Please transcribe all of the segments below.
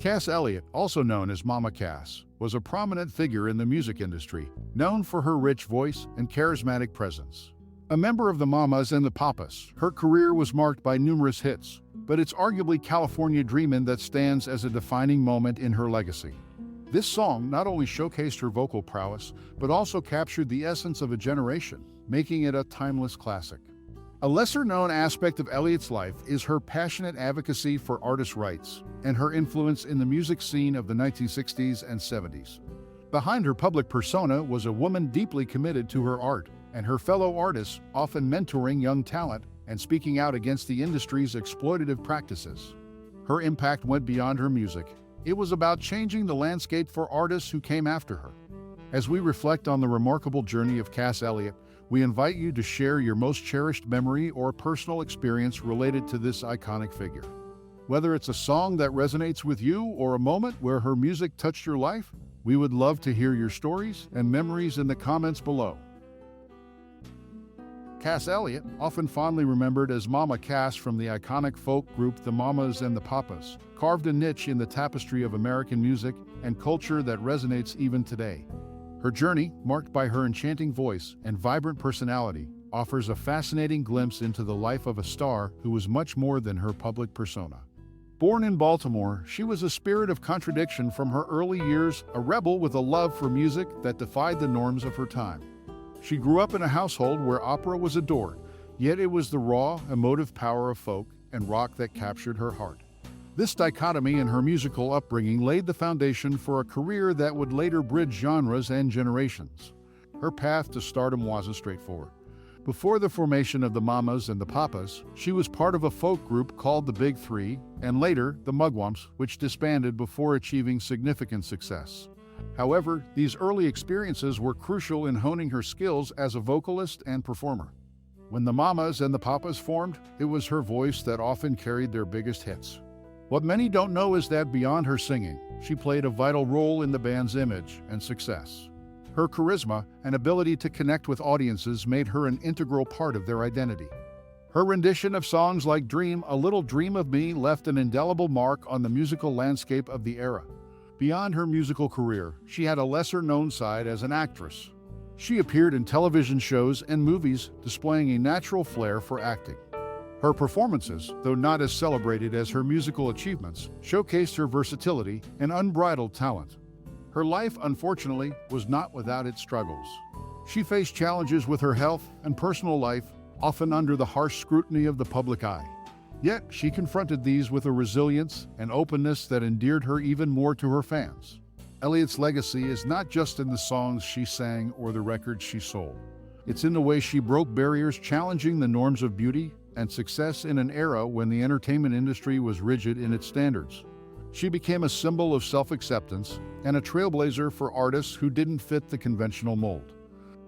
Cass Elliot, also known as Mama Cass, was a prominent figure in the music industry, known for her rich voice and charismatic presence. A member of the Mamas and the Papas, her career was marked by numerous hits, but it's arguably California Dreamin' that stands as a defining moment in her legacy. This song not only showcased her vocal prowess, but also captured the essence of a generation, making it a timeless classic. A lesser-known aspect of Elliot's life is her passionate advocacy for artists' rights and her influence in the music scene of the 1960s and 70s. Behind her public persona was a woman deeply committed to her art and her fellow artists, often mentoring young talent and speaking out against the industry's exploitative practices. Her impact went beyond her music. It was about changing the landscape for artists who came after her. As we reflect on the remarkable journey of Cass Elliot, we invite you to share your most cherished memory or personal experience related to this iconic figure. Whether it's a song that resonates with you or a moment where her music touched your life, we would love to hear your stories and memories in the comments below. Cass Elliot, often fondly remembered as Mama Cass from the iconic folk group the Mamas and the Papas, carved a niche in the tapestry of American music and culture that resonates even today. Her journey, marked by her enchanting voice and vibrant personality, offers a fascinating glimpse into the life of a star who was much more than her public persona. Born in Baltimore, she was a spirit of contradiction from her early years, a rebel with a love for music that defied the norms of her time. She grew up in a household where opera was adored, yet it was the raw, emotive power of folk and rock that captured her heart. This dichotomy in her musical upbringing laid the foundation for a career that would later bridge genres and generations. Her path to stardom wasn't straightforward. Before the formation of the Mamas and the Papas, she was part of a folk group called the Big Three, and later the Mugwumps, which disbanded before achieving significant success. However, these early experiences were crucial in honing her skills as a vocalist and performer. When the Mamas and the Papas formed, it was her voice that often carried their biggest hits. What many don't know is that beyond her singing, she played a vital role in the band's image and success. Her charisma and ability to connect with audiences made her an integral part of their identity. Her rendition of songs like Dream, A Little Dream of Me left an indelible mark on the musical landscape of the era. Beyond her musical career, she had a lesser-known side as an actress. She appeared in television shows and movies, displaying a natural flair for acting. Her performances, though not as celebrated as her musical achievements, showcased her versatility and unbridled talent. Her life, unfortunately, was not without its struggles. She faced challenges with her health and personal life, often under the harsh scrutiny of the public eye. Yet, she confronted these with a resilience and openness that endeared her even more to her fans. Elliot's legacy is not just in the songs she sang or the records she sold. It's in the way she broke barriers, challenging the norms of beauty and success in an era when the entertainment industry was rigid in its standards. She became a symbol of self-acceptance and a trailblazer for artists who didn't fit the conventional mold.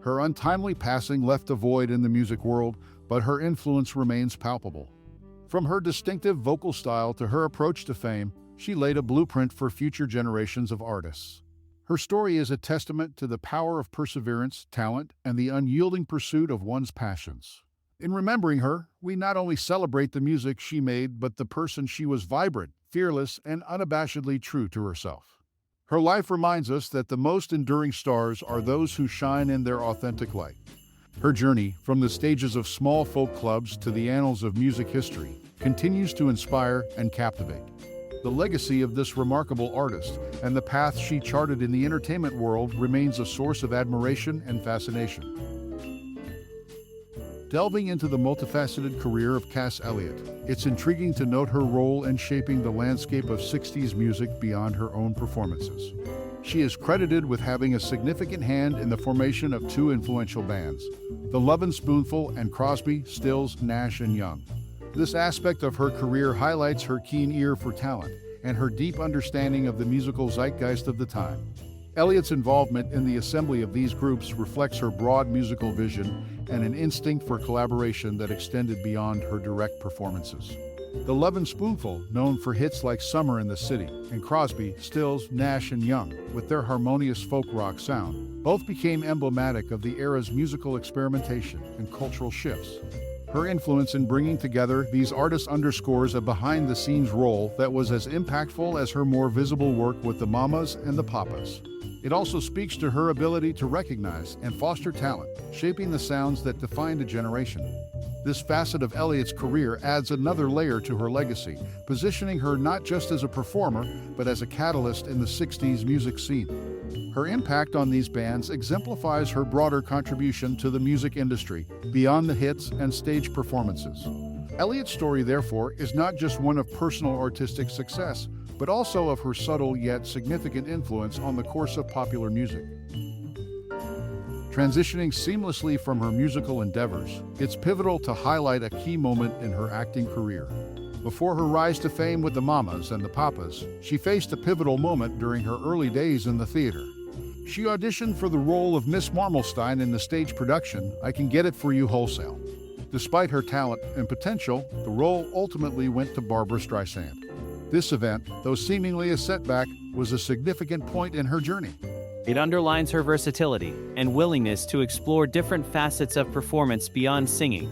Her untimely passing left a void in the music world, but her influence remains palpable. From her distinctive vocal style to her approach to fame, she laid a blueprint for future generations of artists. Her story is a testament to the power of perseverance, talent, and the unyielding pursuit of one's passions. In remembering her, we not only celebrate the music she made, but the person she was: vibrant, fearless, and unabashedly true to herself. Her life reminds us that the most enduring stars are those who shine in their authentic light. Her journey, from the stages of small folk clubs to the annals of music history, continues to inspire and captivate. The legacy of this remarkable artist and the path she charted in the entertainment world remains a source of admiration and fascination. Delving into the multifaceted career of Cass Elliot, it's intriguing to note her role in shaping the landscape of 60s music beyond her own performances. She is credited with having a significant hand in the formation of two influential bands, the Lovin' Spoonful and Crosby, Stills, Nash & Young. This aspect of her career highlights her keen ear for talent and her deep understanding of the musical zeitgeist of the time. Elliot's involvement in the assembly of these groups reflects her broad musical vision and an instinct for collaboration that extended beyond her direct performances. The Lovin' Spoonful, known for hits like Summer in the City, and Crosby, Stills, Nash & Young, with their harmonious folk rock sound, both became emblematic of the era's musical experimentation and cultural shifts. Her influence in bringing together these artists underscores a behind-the-scenes role that was as impactful as her more visible work with the Mamas and the Papas. It also speaks to her ability to recognize and foster talent, shaping the sounds that defined a generation. This facet of Elliot's career adds another layer to her legacy, positioning her not just as a performer, but as a catalyst in the 60s music scene. Her impact on these bands exemplifies her broader contribution to the music industry, beyond the hits and stage performances. Elliot's story, therefore, is not just one of personal artistic success, but also of her subtle yet significant influence on the course of popular music. Transitioning seamlessly from her musical endeavors, it's pivotal to highlight a key moment in her acting career. Before her rise to fame with the Mamas and the Papas, she faced a pivotal moment during her early days in the theater. She auditioned for the role of Miss Marmalstein in the stage production, I Can Get It For You Wholesale. Despite her talent and potential, the role ultimately went to Barbra Streisand. This event, though seemingly a setback, was a significant point in her journey. It underlines her versatility and willingness to explore different facets of performance beyond singing.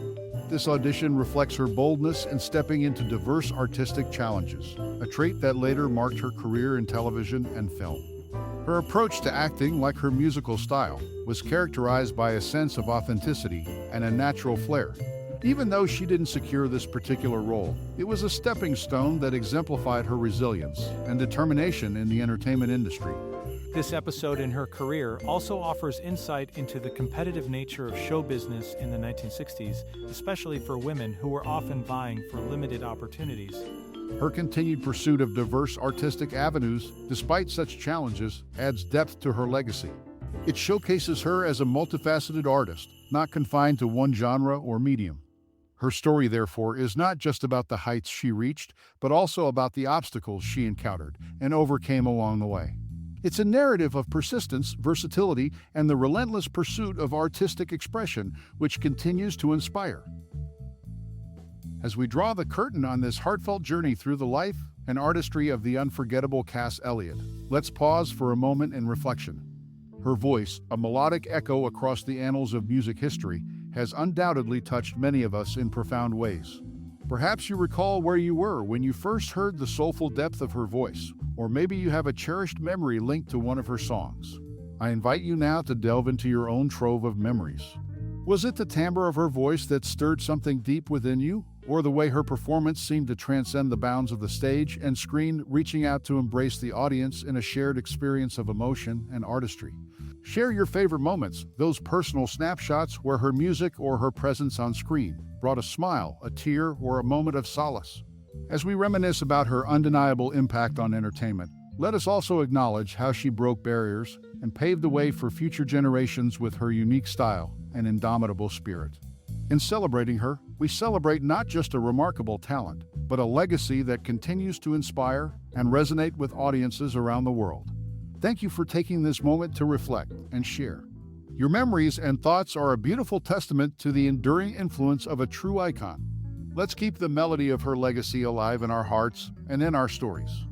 This audition reflects her boldness in stepping into diverse artistic challenges, a trait that later marked her career in television and film. Her approach to acting, like her musical style, was characterized by a sense of authenticity and a natural flair. Even though she didn't secure this particular role, it was a stepping stone that exemplified her resilience and determination in the entertainment industry. This episode in her career also offers insight into the competitive nature of show business in the 1960s, especially for women who were often vying for limited opportunities. Her continued pursuit of diverse artistic avenues, despite such challenges, adds depth to her legacy. It showcases her as a multifaceted artist, not confined to one genre or medium. Her story, therefore, is not just about the heights she reached, but also about the obstacles she encountered and overcame along the way. It's a narrative of persistence, versatility, and the relentless pursuit of artistic expression, which continues to inspire. As we draw the curtain on this heartfelt journey through the life and artistry of the unforgettable Cass Elliot, let's pause for a moment in reflection. Her voice, a melodic echo across the annals of music history, has undoubtedly touched many of us in profound ways. Perhaps you recall where you were when you first heard the soulful depth of her voice, or maybe you have a cherished memory linked to one of her songs. I invite you now to delve into your own trove of memories. Was it the timbre of her voice that stirred something deep within you, or the way her performance seemed to transcend the bounds of the stage and screen, reaching out to embrace the audience in a shared experience of emotion and artistry? Share your favorite moments, those personal snapshots where her music or her presence on screen brought a smile, a tear, or a moment of solace. As we reminisce about her undeniable impact on entertainment, let us also acknowledge how she broke barriers and paved the way for future generations with her unique style and indomitable spirit. In celebrating her, we celebrate not just a remarkable talent, but a legacy that continues to inspire and resonate with audiences around the world. Thank you for taking this moment to reflect and share. Your memories and thoughts are a beautiful testament to the enduring influence of a true icon. Let's keep the melody of her legacy alive in our hearts and in our stories.